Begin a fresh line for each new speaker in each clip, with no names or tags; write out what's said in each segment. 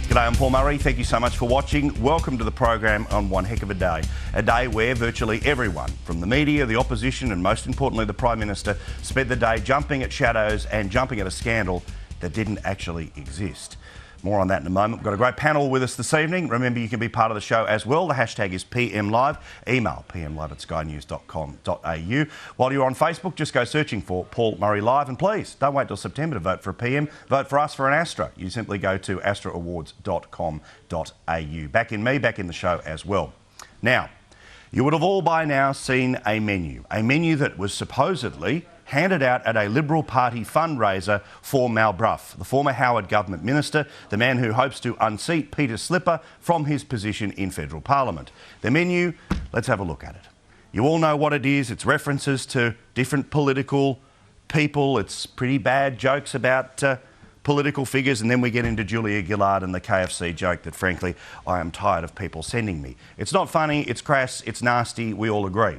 G'day, I'm Paul Murray. Thank you so much for watching. Welcome to the program on one heck of a day where virtually everyone from the media, the opposition and most importantly the Prime Minister spent the day jumping at shadows and jumping at a scandal that didn't actually exist. More on that in a moment. We've got a great panel with us this evening. Remember, you can be part of the show as well. The hashtag is PMLive. Email pmlive@skynews.com.au. While you're on Facebook, just go searching for Paul Murray Live. And please, don't wait till September to vote for a PM. Vote for us for an Astra. You simply go to astraawards.com.au. Back in the show as well. Now, you would have all by now seen a menu that was supposedly handed out at a Liberal Party fundraiser for Mal Brough, the former Howard government minister, the man who hopes to unseat Peter Slipper from his position in federal parliament. The menu, let's have a look at it. You all know what it is. It's references to different political people. It's pretty bad jokes about political figures, and then we get into Julia Gillard and the KFC joke that, frankly, I am tired of people sending me. It's not funny, it's crass, it's nasty, we all agree.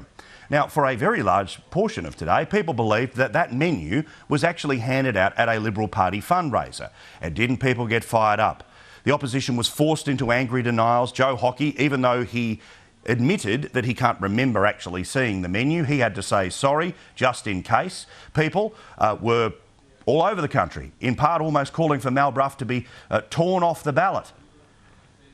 Now, for a very large portion of today, people believed that that menu was actually handed out at a Liberal Party fundraiser. And didn't people get fired up? The opposition was forced into angry denials. Joe Hockey, even though he admitted that he can't remember actually seeing the menu, he had to say sorry, just in case. People were all over the country, in part almost calling for Mal Brough to be torn off the ballot.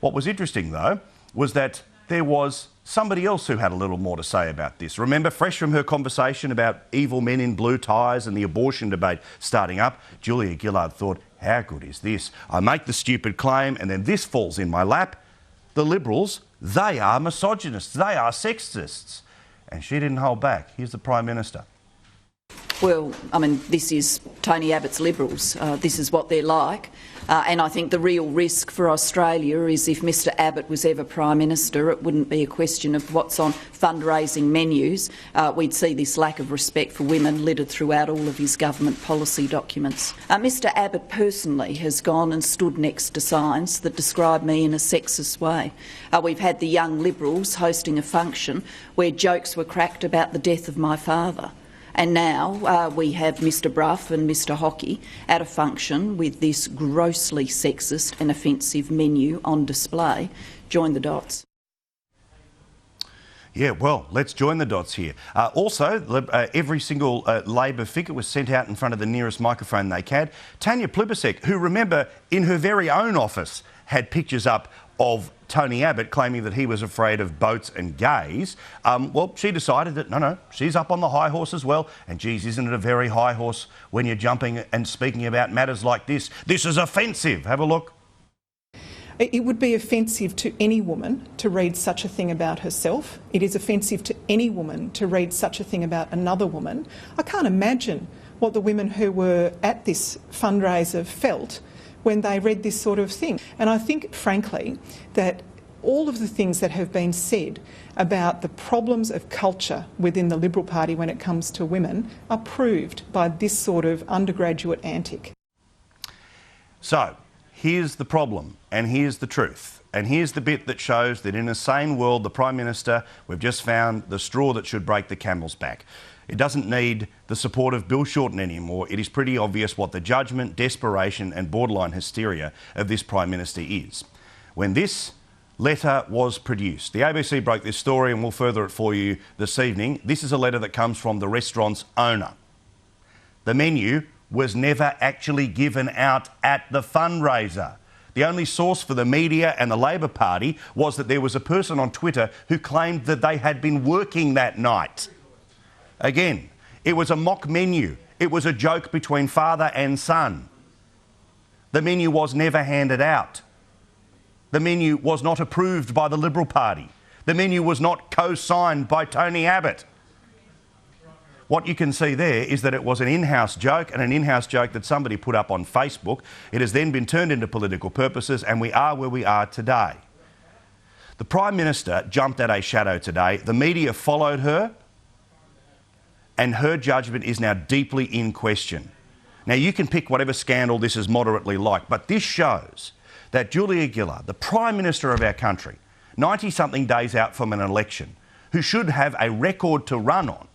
What was interesting, though, was that there was somebody else who had a little more to say about this. Remember, fresh from her conversation about evil men in blue ties and the abortion debate starting up, Julia Gillard thought, how good is this? I make the stupid claim and then this falls in my lap. The Liberals, they are misogynists, they are sexists. And she didn't hold back. Here's the Prime Minister.
Well, I mean, this is Tony Abbott's Liberals. This is what they're like. And I think the real risk for Australia is if Mr Abbott was ever Prime Minister, it wouldn't be a question of what's on fundraising menus. We'd see this lack of respect for women littered throughout all of his government policy documents. Mr Abbott personally has gone and stood next to signs that describe me in a sexist way. We've had the Young Liberals hosting a function where jokes were cracked about the death of my father. And now we have Mr Brough and Mr Hockey at a function with this grossly sexist and offensive menu on display. Join the dots. Yeah, well, let's join the dots here. Also, every single Labor figure was sent out in front of the nearest microphone they can. Tanya Plibersek, who, remember, in her very own office had pictures up of Tony Abbott claiming that he was afraid of boats and gays, well, she decided that, no, she's up on the high horse as well. And, geez, isn't it a very high horse when you're jumping and speaking about matters like this? This is offensive. Have a look.
It would be offensive to any woman to read such a thing about herself. It is offensive to any woman to read such a thing about another woman. I can't imagine what the women who were at this fundraiser felt when they read this sort of thing. And I think, frankly, that all of the things that have been said about the problems of culture within the Liberal Party when it comes to women are proved by this sort of undergraduate antic.
So, here's the problem, and here's the truth. And here's the bit that shows that in a sane world, the Prime Minister, we've just found the straw that should break the camel's back. It doesn't need the support of Bill Shorten anymore. It is pretty obvious what the judgment, desperation and borderline hysteria of this Prime Minister is. When this letter was produced, the ABC broke this story and we'll further it for you this evening. This is a letter that comes from the restaurant's owner. The menu was never actually given out at the fundraiser. The only source for the media and the Labor Party was that there was a person on Twitter who claimed that they had been working that night. Again, it was a mock menu. It was a joke between father and son. The menu was never handed out. The menu was not approved by the Liberal Party. The menu was not co-signed by Tony Abbott. What you can see there is that it was an in-house joke, and an in-house joke that somebody put up on Facebook. It has then been turned into political purposes, and we are where we are today. The Prime Minister jumped at a shadow today. The media followed her, and her judgment is now deeply in question. Now, you can pick whatever scandal this is moderately like, but this shows that Julia Gillard, the Prime Minister of our country, 90-something days out from an election, who should have a record to run on,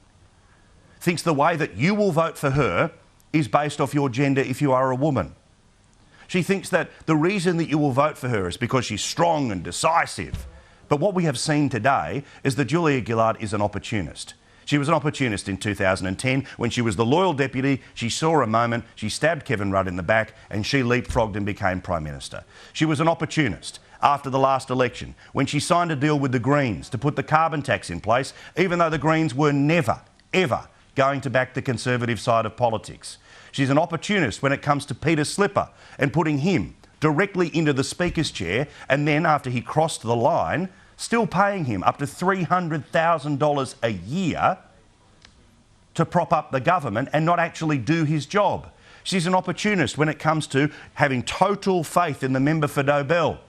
thinks the way that you will vote for her is based off your gender if you are a woman. She thinks that the reason that you will vote for her is because she's strong and decisive. But what we have seen today is that Julia Gillard is an opportunist. She was an opportunist in 2010 when she was the loyal deputy. She saw a moment, she stabbed Kevin Rudd in the back and she leapfrogged and became Prime Minister. She was an opportunist after the last election when she signed a deal with the Greens to put the carbon tax in place, even though the Greens were never, ever going to back the Conservative side of politics. She's an opportunist when it comes to Peter Slipper and putting him directly into the Speaker's chair, and then after he crossed the line, still paying him up to $300,000 a year to prop up the government and not actually do his job. She's an opportunist when it comes to having total faith in the member for Nobel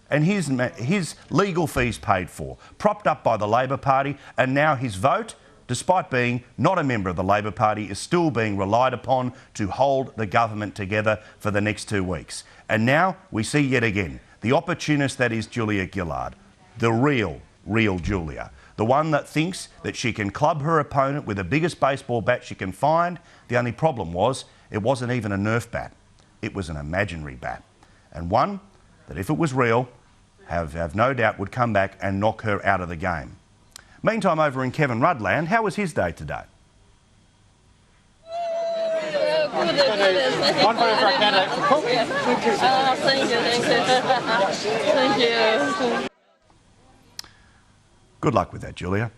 and his legal fees paid for, propped up by the Labor Party, and now his vote, despite being not a member of the Labor Party, is still being relied upon to hold the government together for the next 2 weeks. And now we see yet again the opportunist that is Julia Gillard. The real Julia. The one that thinks that she can club her opponent with the biggest baseball bat she can find. The only problem was it wasn't even a Nerf bat. It was an imaginary bat. And one that if it was real, have no doubt would come back and knock her out of the game. Meantime, over in Kevin Rudd land, how was his day today?
One vote for our candidate for Cook. Thank you.
Good luck with that, Julia.